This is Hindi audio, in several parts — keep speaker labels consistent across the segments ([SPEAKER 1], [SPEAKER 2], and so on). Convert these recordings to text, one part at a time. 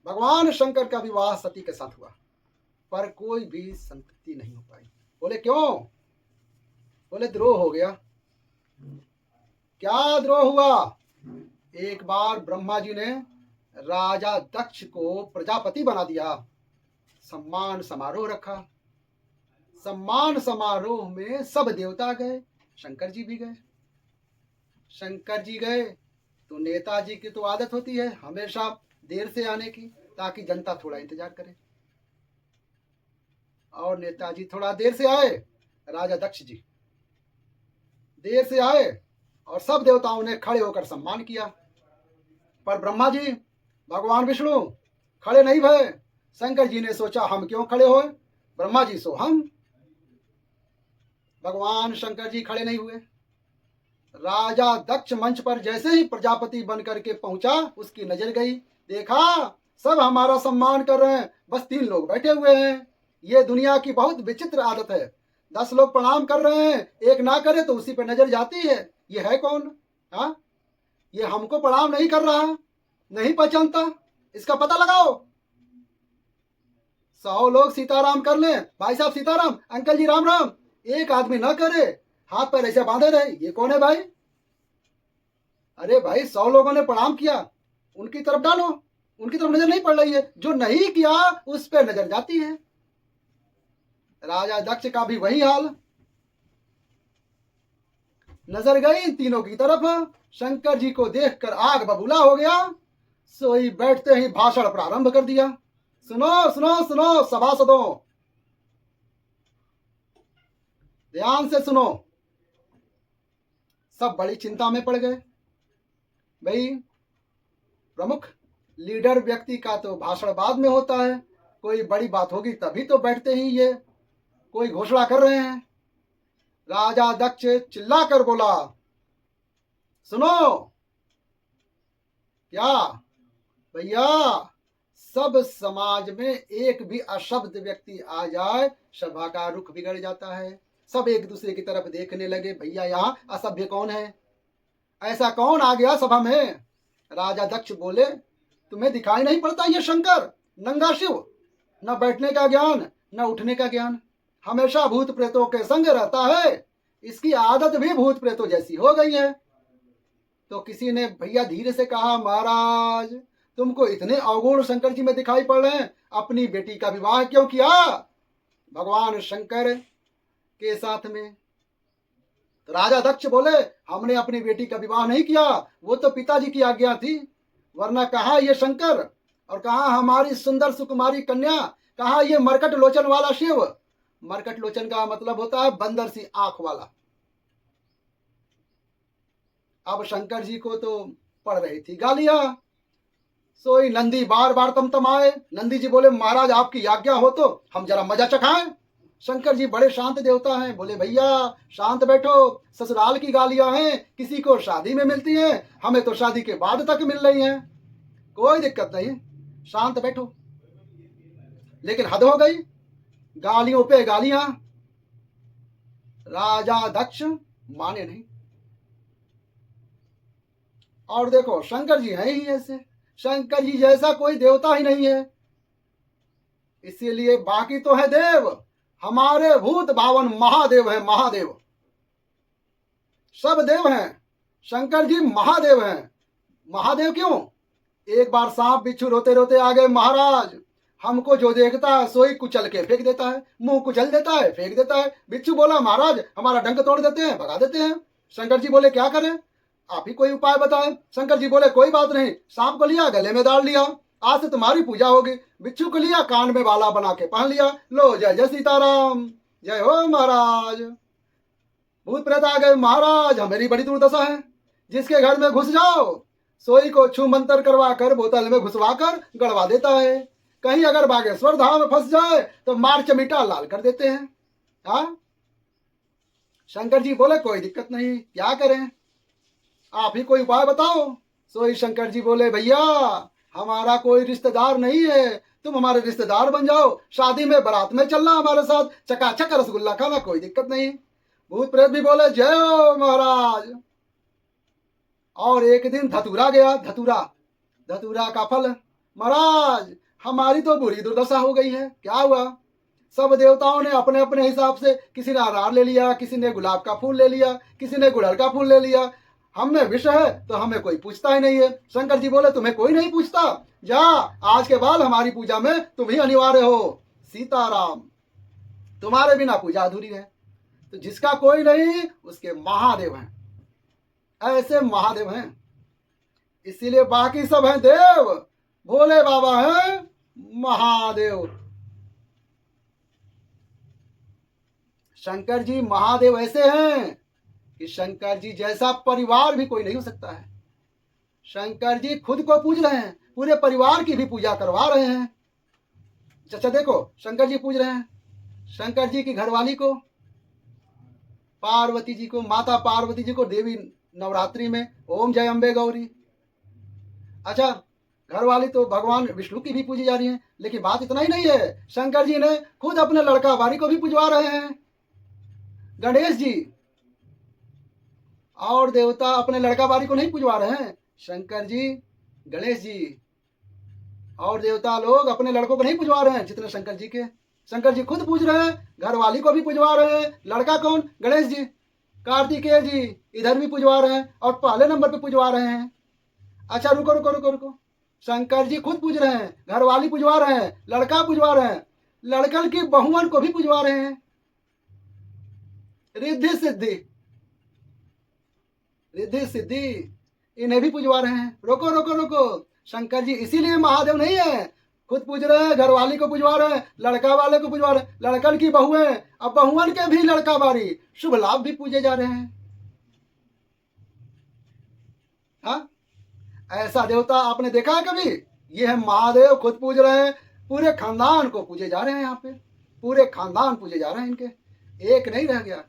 [SPEAKER 1] भगवान शंकर का विवाह सती के साथ हुआ, पर कोई भी संतति नहीं हो पाई। बोले क्यों? बोले द्रोह हो गया। क्या द्रोह हुआ? एक बार ब्रह्मा जी ने राजा दक्ष को प्रजापति बना दिया, सम्मान समारोह रखा। सम्मान समारोह में सब देवता गए, शंकर जी भी गए। शंकर जी गए तो नेताजी की तो आदत होती है हमेशा देर से आने की, ताकि जनता थोड़ा इंतजार करे। और नेताजी थोड़ा देर से आए, राजा दक्ष जी देर से आए और सब देवताओं ने खड़े होकर सम्मान किया। पर ब्रह्मा जी, भगवान विष्णु खड़े नहीं भये। शंकर जी ने सोचा हम क्यों खड़े होए, ब्रह्मा जी सो हम। भगवान शंकर जी खड़े नहीं हुए। राजा दक्ष मंच पर जैसे ही प्रजापति बनकर के पहुंचा, उसकी नजर गई, देखा सब हमारा सम्मान कर रहे हैं, बस 3 लोग बैठे हुए हैं। ये दुनिया की बहुत विचित्र आदत है, 10 लोग प्रणाम कर रहे हैं, एक ना करे तो उसी पे नजर जाती है। ये है कौन? हाँ, ये हमको प्रणाम नहीं कर रहा, नहीं पहचानता, इसका पता लगाओ। 100 लोग सीताराम कर ले, भाई साहब सीताराम, अंकल जी राम राम, एक आदमी ना करे, हाथ पैर ऐसे बांधे रहे, ये कौन है भाई? अरे भाई 100 लोगों ने प्रणाम किया, उनकी तरफ डालो, उनकी तरफ नजर नहीं पड़ रही है, जो नहीं किया उस पर नजर जाती है। राजा दक्ष का भी वही हाल, नजर गई इन तीनों की तरफ। शंकर जी को देखकर आग बबूला हो गया। सोई बैठते ही भाषण प्रारंभ कर दिया। सुनो सुनो सुनो सभासदों, ध्यान से सुनो। सब बड़ी चिंता में पड़ गए। भाई प्रमुख लीडर व्यक्ति का तो भाषण बाद में होता है, कोई बड़ी बात होगी तभी तो बैठते ही ये कोई घोषणा कर रहे हैं। राजा दक्ष चिल्लाकर बोला, सुनो, क्या भैया, सब समाज में एक भी अशब्द व्यक्ति आ जाए, सभा का रुख बिगड़ जाता है। सब एक दूसरे की तरफ देखने लगे, भैया यहाँ असभ्य कौन है, ऐसा कौन आ गया सभा में? राजा दक्ष बोले, तुम्हें दिखाई नहीं पड़ता ये शंकर नंगा शिव, न बैठने का ज्ञान न उठने का ज्ञान, हमेशा भूत प्रेतों के संग रहता है, इसकी आदत भी भूत प्रेतों जैसी हो गई है। तो किसी ने भैया धीरे से कहा, महाराज तुमको इतने अवगुण शंकर जी में दिखाई पड़ रहे हैं, अपनी बेटी का विवाह क्यों किया भगवान शंकर के साथ में? तो राजा दक्ष बोले, हमने अपनी बेटी का विवाह नहीं किया, वो तो पिताजी की आज्ञा थी, वरना कहाँ ये शंकर और कहाँ हमारी सुंदर सुकुमारी कन्या, कहाँ ये मरकट लोचन वाला शिव। मरकट लोचन का मतलब होता है बंदर सी आंख वाला। अब शंकर जी को तो पड़ रही थी गालियां। सोई नंदी बार बार तमतमाए। नंदी जी बोले, महाराज आपकी आज्ञा हो तो हम जरा मजा चखाएं। शंकर जी बड़े शांत देवता हैं, बोले भैया शांत बैठो, ससुराल की गालियां हैं, किसी को शादी में मिलती हैं, हमें तो शादी के बाद तक मिल रही हैं, कोई दिक्कत नहीं, शांत बैठो। लेकिन हद हो गई, गालियों पे गालियां। राजा दक्ष माने नहीं। और देखो शंकर जी हैं ही ऐसे, शंकर जी जैसा कोई देवता ही नहीं है। इसीलिए बाकी तो है देव, हमारे भूत भावन महादेव है, महादेव सब देव हैं, शंकर जी महादेव हैं। महादेव क्यों? एक बार सांप बिच्छू रोते रोते आ गए, महाराज हमको जो देखता है सोई कुचल के फेंक देता है, मुंह कुचल देता है, फेंक देता है। बिच्छू बोला, महाराज हमारा डंक तोड़ देते हैं, भगा देते हैं। शंकर जी बोले, क्या करें, आप ही कोई उपाय बताएं। शंकर जी बोले, कोई बात नहीं, सांप को लिया गले में डाल लिया, आज से तुम्हारी पूजा होगी। बिच्छू को लिया कान में बाला बना के पहन लिया, लो जय जय सीताराम, जय हो महाराज। भूत प्रेत आ गए, महाराज हमारी बड़ी दुर्दशा है, जिसके घर में घुस जाओ सोई को छू मंतर करवा कर बोतल में घुसवा कर गड़वा देता है, कहीं अगर बागेश्वर धाम में फंस जाए तो मार चमीटा लाल कर देते हैं। हाँ, शंकर जी बोले, कोई दिक्कत नहीं, क्या करें, आप ही कोई उपाय बताओ। सोई शंकर जी बोले, भैया हमारा कोई रिश्तेदार नहीं है, तुम हमारे रिश्तेदार बन जाओ, शादी में बारात में चलना हमारे साथ, चकाचक रसगुल्ला खाना, कोई दिक्कत नहीं। भूत प्रेत भी बोले, जय हो महाराज। और एक दिन धतूरा गया, धतूरा का फल महाराज हमारी तो बुरी दुर्दशा हो गई है। क्या हुआ? सब देवताओं ने अपने अपने हिसाब से, किसी ने अनार ले लिया, किसी ने गुलाब का फूल ले लिया, किसी ने गुड़हल का फूल ले लिया। हम में विष है तो हमें कोई पूछता ही नहीं है। शंकर जी बोले तुम्हें कोई नहीं पूछता, जा आज के बाद हमारी पूजा में तुम ही अनिवार्य हो। सीताराम, तुम्हारे बिना पूजा अधूरी है। तो जिसका कोई नहीं उसके महादेव हैं, ऐसे महादेव हैं। इसीलिए बाकी सब हैं देव, भोले बाबा हैं महादेव। शंकर जी महादेव ऐसे हैं कि शंकर जी जैसा परिवार भी कोई नहीं हो सकता है। शंकर जी खुद को पूज रहे हैं, पूरे परिवार की भी पूजा करवा रहे हैं। अच्छा देखो, शंकर जी पूज रहे हैं शंकर जी की घरवाली को, पार्वती जी को, माता पार्वती जी को देवी नवरात्रि में ओम जय अम्बे गौरी। अच्छा, घरवाली तो भगवान विष्णु की भी पूजी जा रही है। लेकिन बात इतना ही नहीं है, शंकर जी ने खुद अपने लड़का वारी को भी पूजवा रहे हैं। गणेश जी और देवता अपने लड़का वारी को नहीं पूजवा रहे हैं। शंकर जी, गणेश जी और देवता लोग अपने लड़कों को नहीं पूजवा रहे हैं जितने शंकर जी के। शंकर जी खुद पूज रहे हैं, घरवाली को भी पूजवा रहे हैं। लड़का कौन? गणेश जी। कार्तिकेय जी इधर भी पूजवा रहे हैं और पहले नंबर पे पूजवा रहे हैं। अच्छा रुको रुको रुको रुको, शंकर जी खुद पूज रहे हैं, घरवाली पूजवा रहे हैं, लड़का पूजवा रहे हैं, लड़कन की बहुवन को भी पूजवा रहे हैं। रिद्धि सिद्धि, रिद्धि सिद्धि इन्हें भी पूजवा रहे हैं। रोको रोको रोको, शंकर जी इसीलिए महादेव नहीं है, खुद पूज रहे हैं, घरवाली को पूजवा रहे हैं, लड़का वाले को पूजवा रहे हैं, लड़कन की बहुएं, अब बहुवन के भी लड़का वारी, शुभ लाभ भी पूजे जा रहे हैं। हाँ, ऐसा देवता आपने देखा है कभी? ये है महादेव, खुद पूज रहे हैं, पूरे खानदान को पूजे जा रहे हैं। यहाँ पे पूरे खानदान पूजे जा रहे हैं, इनके एक नहीं रह गया।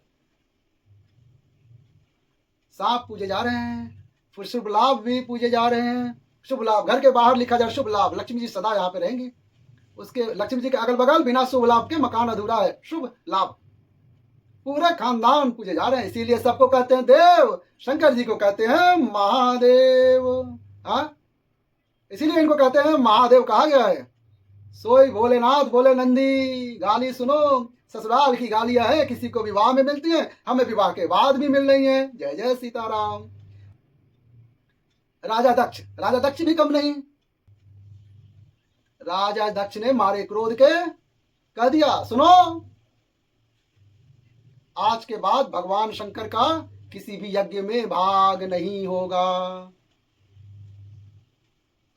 [SPEAKER 1] सांप पूजे जा रहे हैं, फिर शुभ लाभ भी पूजे जा रहे हैं। शुभ लाभ, घर के बाहर लिखा जाए शुभ लाभ, लक्ष्मी जी सदा यहाँ पे रहेंगी। उसके लक्ष्मी जी के अगल बगल बिना शुभ लाभ के मकान अधूरा है। शुभ लाभ, पूरे खानदान पूजे जा रहे हैं। इसीलिए सबको कहते हैं देव, शंकर जी को कहते हैं महादेव। हाँ, इसीलिए इनको कहते हैं महादेव कहा गया है। सोई भोलेनाथ बोले नंदी, गाली सुनो, ससुराल की गालियां हैं, किसी को विवाह में मिलती हैं, हमें विवाह के बाद भी मिल रही हैं। जय जय सीताराम। राजा दक्ष भी कम नहीं। राजा दक्ष ने मारे क्रोध के कह दिया, सुनो आज के बाद भगवान शंकर का किसी भी यज्ञ में भाग नहीं होगा।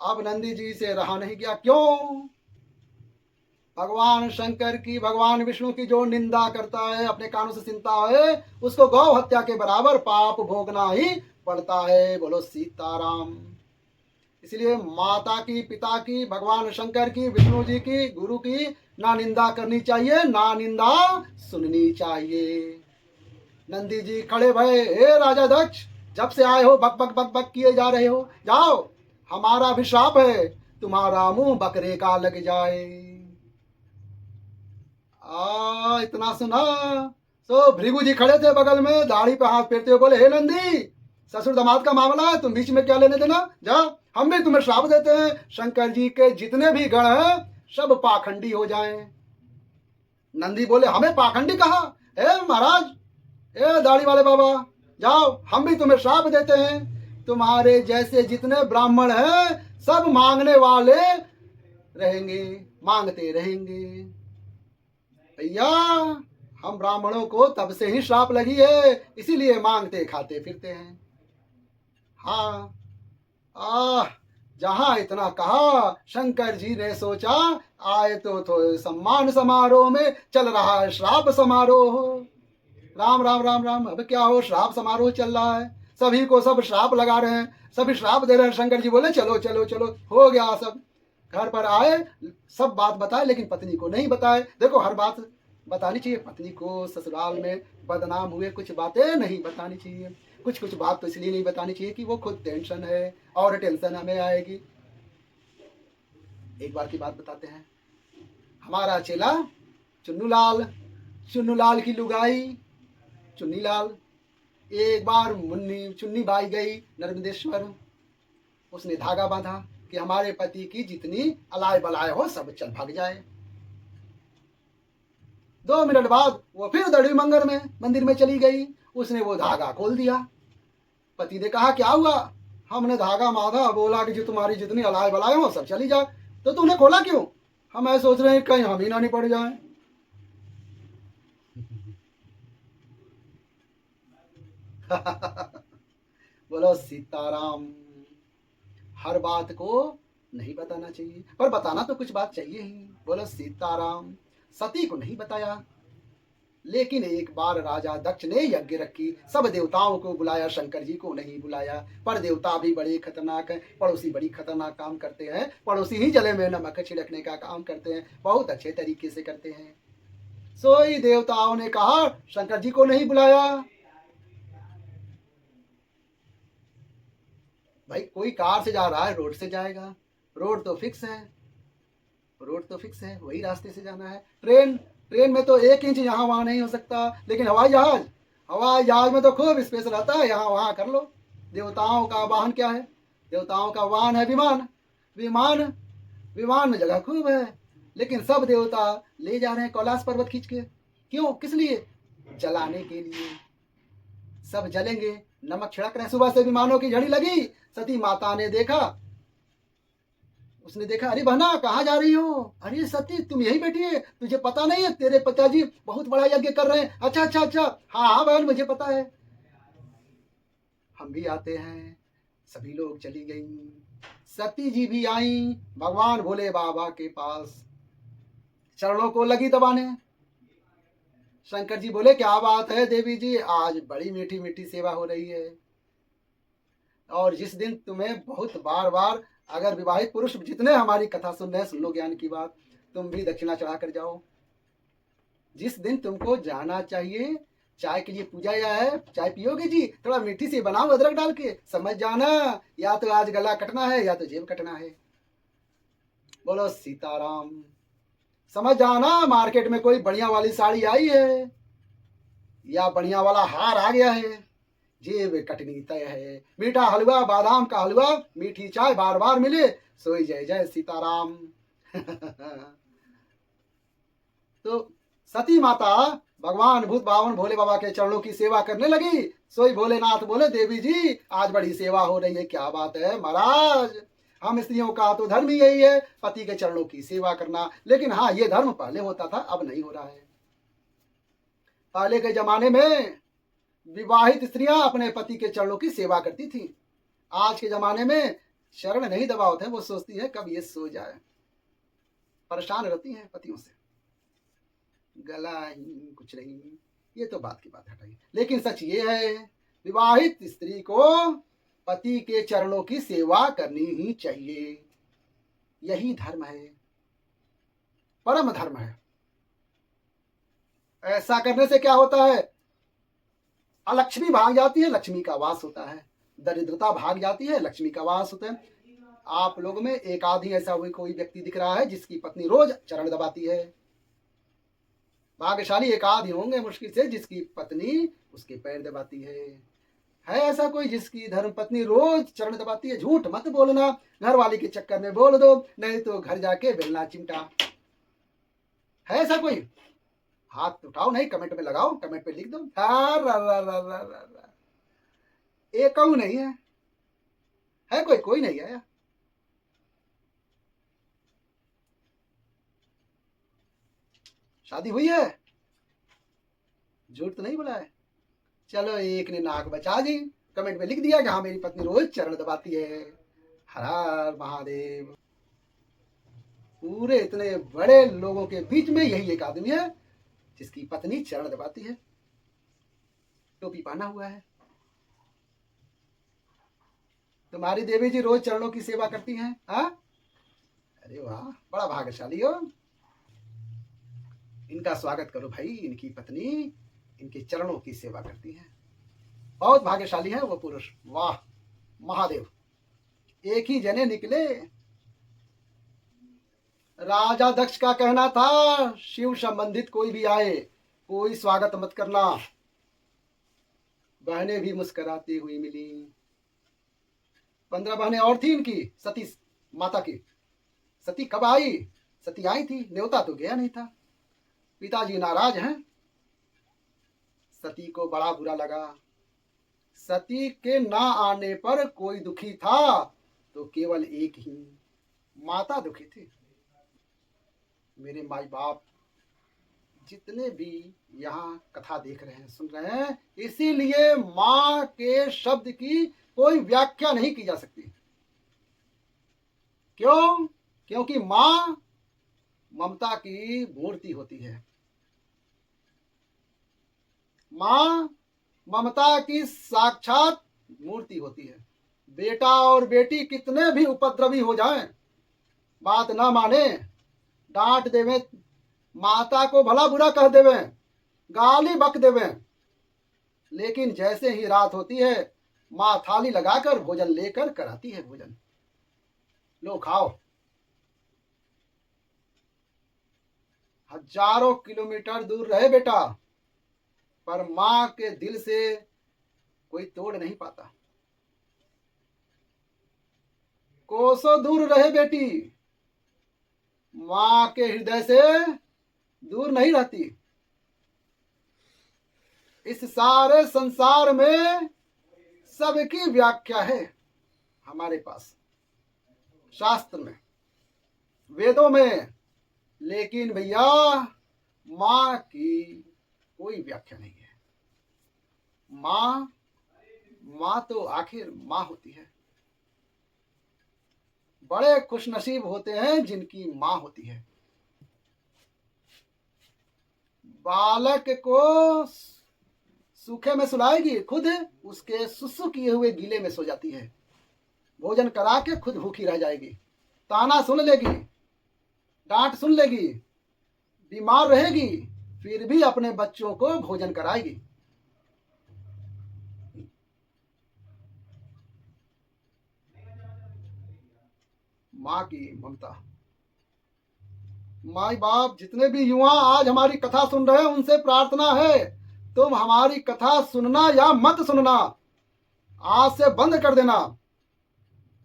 [SPEAKER 1] अब नंदी जी से रहा नहीं गया। क्यों? भगवान शंकर की, भगवान विष्णु की जो निंदा करता है, अपने कानों से सुनता है, उसको गौ हत्या के बराबर पाप भोगना ही पड़ता है। बोलो सीताराम। इसलिए माता की, पिता की, भगवान शंकर की, विष्णु जी की, गुरु की ना निंदा करनी चाहिए, ना निंदा सुननी चाहिए। नंदी जी खड़े भये, हे राजा दक्ष, जब से आए हो बक बक बक बक किए जा रहे हो, जाओ, हमारा अभिशाप है, तुम्हारा मुंह बकरे का लग जाए। इतना सुना तो भृगु जी खड़े थे बगल में, दाढ़ी पे हाथ फेरते हुए बोले, हे नंदी, ससुर दामाद का मामला है, तुम बीच में क्या लेने देना, जा, हम भी तुम्हें श्राप देते हैं, शंकर जी के जितने भी गण हैं सब पाखंडी हो जाएं। नंदी बोले, हमें पाखंडी कहा? महाराज, दाढ़ी वाले बाबा, जाओ, हम भी तुम्हें श्राप देते हैं, तुम्हारे जैसे जितने ब्राह्मण हैं सब मांगने वाले रहेंगे, मांगते रहेंगे। भैया, हम ब्राह्मणों को तब से ही श्राप लगी है, इसीलिए मांगते खाते फिरते हैं। हाँ, जहां इतना कहा, शंकर जी ने सोचा आए तो सम्मान समारोह में चल रहा है श्राप समारोह। राम राम राम राम, अब क्या हो, श्राप समारोह चल रहा है, सभी को सब श्राप लगा रहे हैं, सभी श्राप दे रहे हैं। शंकर जी बोले, चलो चलो चलो, हो गया सब। घर पर आए, सब बात बताए, लेकिन पत्नी को नहीं बताए। देखो, हर बात बतानी चाहिए पत्नी को, ससुराल में बदनाम हुए कुछ बातें नहीं बतानी चाहिए। कुछ कुछ बात तो इसलिए नहीं बतानी चाहिए कि वो खुद टेंशन है और टेंशन हमें आएगी। एक बार की बात बताते हैं। हमारा चेला चुन्नू लाल की लुगाई चुन्नी लाल, एक बार चुन्नी बाई गई नर्मदेश्वर, उसने धागा बांधा, कि हमारे पति की जितनी अलाय बलाय हो सब चल भाग जाए। 2 मिनट बाद वो फिर दड़ी मंदिर में चली गई। उसने वो धागा खोल दिया। पति ने कहा क्या हुआ? हमने धागा बांधा, बोला कि जो तुम्हारी जितनी अलाय बलाय हो सब चली जाए। तो तुमने खोला क्यों? हम ऐसे सोच रहे हैं कहीं हम ही ना नहीं पड़ जाए। बोलो सीताराम। हर बात को नहीं बताना चाहिए, पर बताना तो कुछ बात चाहिए ही। बोलो सीताराम। सती को नहीं बताया, लेकिन एक बार राजा दक्ष ने यज्ञ रखी, सब देवताओं को बुलाया, शंकर जी को नहीं बुलाया। पर देवता भी बड़े खतरनाक हैं, पड़ोसी बड़ी खतरनाक काम करते हैं। पड़ोसी ही जले में नमक छिड़कने का काम करते हैं, बहुत अच्छे तरीके से करते हैं। सोई देवताओं ने कहा शंकर जी को नहीं बुलाया। भाई कोई कार से जा रहा है, रोड से जाएगा, रोड तो फिक्स है, रोड तो फिक्स है, वही रास्ते से जाना है। ट्रेन ट्रेन में तो 1 इंच यहाँ वहाँ नहीं हो सकता, लेकिन हवाई जहाज में तो खूब स्पेस रहता है, यहाँ वहाँ कर लो। देवताओं का वाहन क्या है? देवताओं का वाहन है विमान। विमान विमान में जगह खूब है, लेकिन सब देवता ले जा रहे हैं कैलाश पर्वत खींच के। क्यों? किस लिए? जलाने के लिए। सब जलेंगे, नमक छिड़क रहे हैं। सुबह से विमानों की झड़ी लगी। सती माता ने देखा, उसने देखा, अरे बहना कहाँ जा रही हो? अरे सती तुम यही बैठी है, तुझे पता नहीं है तेरे पिताजी बहुत बड़ा यज्ञ कर रहे हैं? अच्छा अच्छा अच्छा, हाँ हाँ बहन मुझे पता है, हम भी आते हैं। सभी लोग चली गई। सती जी भी आई भगवान भोले बाबा के पास, चरणों को लगी दबाने। शंकर जी बोले क्या बात है देवी जी, आज बड़ी मीठी मीठी सेवा हो रही है, और जिस दिन तुम्हें बहुत बार बार, अगर विवाहित पुरुष जितने हमारी कथा सुन रहे हैं, सुन लो ज्ञान की बात, तुम भी दक्षिणा चढ़ा कर जाओ। जिस दिन तुमको जाना चाहिए, चाय के लिए पूजा या है, चाय पियोगे जी, थोड़ा मीठी सी बनाओ अदरक डाल के, समझ जाना, या तो आज गला कटना है या तो जेब कटना है। बोलो सीताराम। समझ जाना, मार्केट में कोई बढ़िया वाली साड़ी आई है या बढ़िया वाला हार आ गया है, जेब कटनी तय है। मीठा हलवा, बादाम का हलवा, मीठी चाय बार बार मिले, सोई जय जय सीताराम। तो सती माता भगवान भूत बावन भोले बाबा के चरणों की सेवा करने लगी। सोई भोलेनाथ बोले देवी जी आज बड़ी सेवा हो रही है। क्या बात है महाराज, हम स्त्रियों का तो धर्म ही यही है, पति के चरणों की सेवा करना। लेकिन हाँ, ये धर्म पहले होता था, अब नहीं हो रहा है। पहले के जमाने में विवाहित स्त्रियां अपने पति के चरणों की सेवा करती थी। आज के जमाने में शरण नहीं दबावते हैं, वो सोचती है कब ये सो जाए, परेशान रहती हैं पतियों से, गला ही कुछ नहीं। ये तो बात की बात हटाई, लेकिन सच ये है विवाहित स्त्री को पति के चरणों की सेवा करनी ही चाहिए। यही धर्म है, परम धर्म है। ऐसा करने से क्या होता है? अलक्ष्मी भाग जाती है, लक्ष्मी का वास होता है। दरिद्रता भाग जाती है, लक्ष्मी का वास होता है। आप लोग में एक आधी ऐसा कोई व्यक्ति दिख रहा है जिसकी पत्नी रोज चरण दबाती है। भाग्यशाली एक आध ही होंगे मुश्किल से जिसकी पत्नी उसके पैर दबाती है ऐसा कोई जिसकी धर्म पत्नी रोज चरण दबाती है? झूठ मत बोलना, घर वाले के चक्कर में बोल दो, नहीं तो घर जाके बेलना चिमटा। है ऐसा कोई? हाथ उठाओ, नहीं कमेंट में लगाओ, कमेंट पे लिख दो। एक नहीं है कोई? कोई नहीं है। शादी हुई है? झूठ तो नहीं बोला है? चलो एक ने नाक बचा दी, कमेंट में लिख दिया कि हाँ मेरी पत्नी रोज चरण दबाती है। हर हर महादेव। पूरे इतने बड़े लोगों के बीच में यही एक आदमी है जिसकी पत्नी चरण दबाती है, टोपी पहना हुआ है। तुम्हारी देवी जी रोज चरणों की सेवा करती हैं? हाँ, अरे वाह, बड़ा भाग्यशाली हो। इनका स्वागत करो भाई, इनकी पत्नी इनके चरणों की सेवा करती है। बहुत भाग्यशाली है वो पुरुष। वाह महादेव। एक ही जने निकले। राजा दक्ष का कहना था शिव संबंधित कोई भी आए कोई स्वागत मत करना। बहनें भी मुस्कुराती हुई मिली। 15 बहनें और थी इनकी, सती माता की। सती कब आई? सती आई थी, न्योता तो गया नहीं था। पिताजी नाराज हैं। सती को बड़ा बुरा लगा। सती के ना आने पर कोई दुखी था तो केवल एक ही, माता दुखी थी। मेरे माई बाप जितने भी यहाँ कथा देख रहे हैं, सुन रहे हैं, इसीलिए माँ के शब्द की कोई व्याख्या नहीं की जा सकती। क्यों? क्योंकि माँ ममता की मूर्ति होती है। माँ ममता की साक्षात मूर्ति होती है। बेटा और बेटी कितने भी उपद्रवी हो जाएं, बात ना माने, डांट देवे, माता को भला बुरा कह देवे, गाली बक देवे, लेकिन जैसे ही रात होती है माँ थाली लगाकर भोजन लेकर कराती है। भोजन लो खाओ। हजारों किलोमीटर दूर रहे बेटा, पर माँ के दिल से कोई तोड़ नहीं पाता। कोसों दूर रहे बेटी, माँ के हृदय से दूर नहीं रहती। इस सारे संसार में सबकी व्याख्या है हमारे पास, शास्त्र में, वेदों में, लेकिन भैया माँ की कोई व्याख्या नहीं है। माँ तो आखिर माँ होती है। बड़े खुशनसीब होते हैं जिनकी माँ होती है। बालक को सूखे में सुलाएगी, खुद उसके सुसु किए हुए गीले में सो जाती है। भोजन करा के खुद भूखी रह जाएगी। ताना सुन लेगी, डांट सुन लेगी, बीमार रहेगी, फिर भी अपने बच्चों को भोजन कराएगी। माँ की ममता। माई बाप जितने भी युवा आज हमारी कथा सुन रहे हैं, उनसे प्रार्थना है, तुम हमारी कथा सुनना या मत सुनना, आज से बंद कर देना,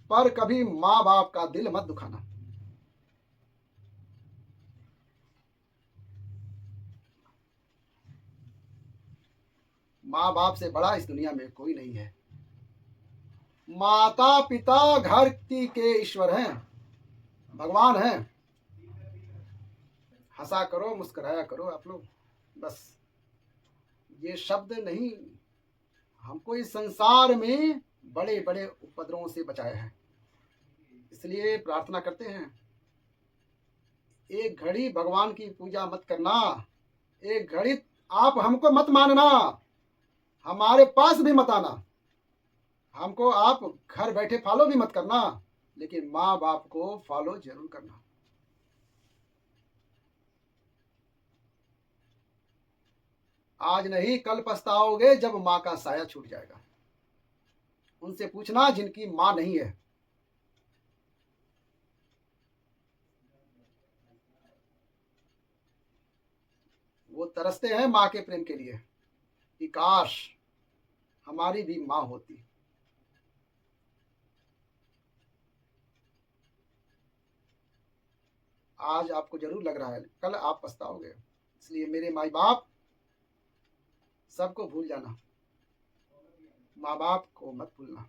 [SPEAKER 1] पर कभी माँ बाप का दिल मत दुखाना। माँ बाप से बड़ा इस दुनिया में कोई नहीं है। माता पिता घर के ईश्वर हैं, भगवान हैं। हंसा करो, मुस्कुराया करो आप लोग, बस ये शब्द नहीं। हमको इस संसार में बड़े बड़े उपद्रवों से बचाया है, इसलिए प्रार्थना करते हैं, एक घड़ी भगवान की पूजा मत करना, एक घड़ी आप हमको मत मानना, हमारे पास भी मत आना, हमको आप घर बैठे फॉलो भी मत करना, लेकिन माँ बाप को फॉलो जरूर करना। आज नहीं कल पछताओगे जब माँ का साया छूट जाएगा। उनसे पूछना जिनकी माँ नहीं है। वो तरसते हैं माँ के प्रेम के लिए कि काश हमारी भी माँ होती। आज आपको जरूर लग रहा है, कल आप पछताओगे। इसलिए मेरे माई बाप सबको भूल जाना, माँ बाप को मत भूलना।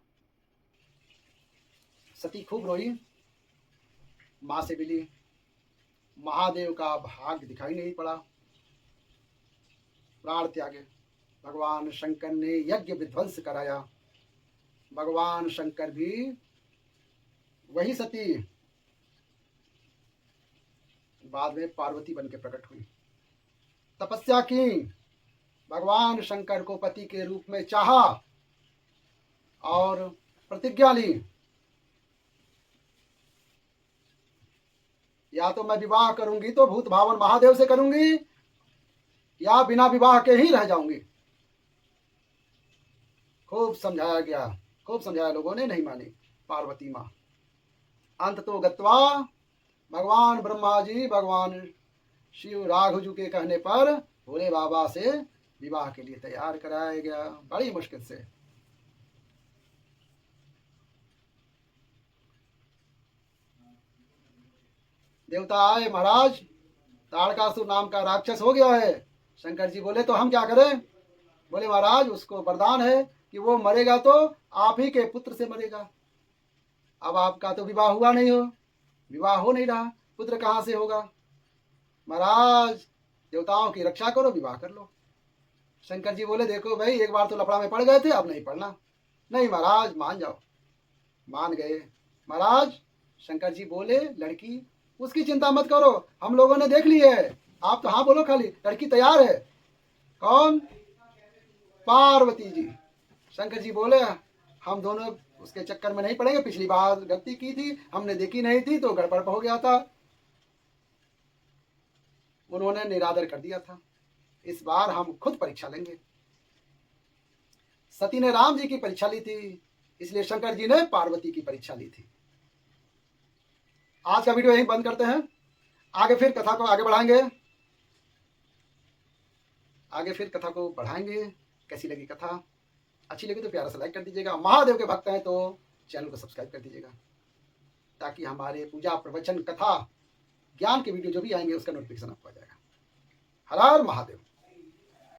[SPEAKER 1] सती खूब रोई, माँ से मिली, महादेव का भाग्य दिखाई नहीं पड़ा, प्राण त्यागे। भगवान शंकर ने यज्ञ विध्वंस कराया। भगवान शंकर भी वही सती बाद में पार्वती बन के प्रकट हुई, तपस्या की, भगवान शंकर को पति के रूप में चाहा और प्रतिज्ञा ली, या तो मैं विवाह करूंगी तो भूत भावन महादेव से करूंगी, या बिना विवाह के ही रह जाऊंगी। खूब समझाया गया, खूब समझाया, लोगों ने नहीं मानी पार्वती माँ। अंत तो गत्वा भगवान ब्रह्मा जी, भगवान शिव राघुजू के कहने पर भोले बाबा से विवाह के लिए तैयार कराया गया, बड़ी मुश्किल से। देवता आए, महाराज ताड़कासुर नाम का राक्षस हो गया है। शंकर जी बोले तो हम क्या करें? बोले महाराज उसको वरदान है कि वो मरेगा तो आप ही के पुत्र से मरेगा। अब आपका तो विवाह हुआ नहीं हो, विवाह हो नहीं रहा, पुत्र कहाँ से होगा? महाराज देवताओं की रक्षा करो, विवाह कर लो। शंकर जी बोले देखो भाई, एक बार तो लफड़ा में पड़ गए थे, अब नहीं पड़ना। नहीं महाराज मान जाओ। मान गए। महाराज शंकर जी बोले लड़की उसकी चिंता मत करो, हम लोगों ने देख ली है, आप तो हाँ बोलो खाली, लड़की तैयार है। कौन? पार्वती जी। शंकर जी बोले हम दोनों उसके चक्कर में नहीं पड़ेंगे, पिछली बार गलती की थी, हमने देखी नहीं थी तो गड़बड़ हो गया था, उन्होंने निरादर कर दिया था। इस बार हम खुद परीक्षा लेंगे। सती ने राम जी की परीक्षा ली थी, इसलिए शंकर जी ने पार्वती की परीक्षा ली थी। आज का वीडियो यहीं बंद करते हैं, आगे फिर कथा को आगे बढ़ाएंगे। कैसी लगी कथा? अच्छी लगी तो प्यारा सा लाइक कर दीजिएगा। महादेव के भक्त हैं तो चैनल को सब्सक्राइब कर दीजिएगा, ताकि हमारे पूजा प्रवचन कथा ज्ञान के वीडियो जो भी आएंगे उसका नोटिफिकेशन आपको आ जाएगा। हर हर महादेव।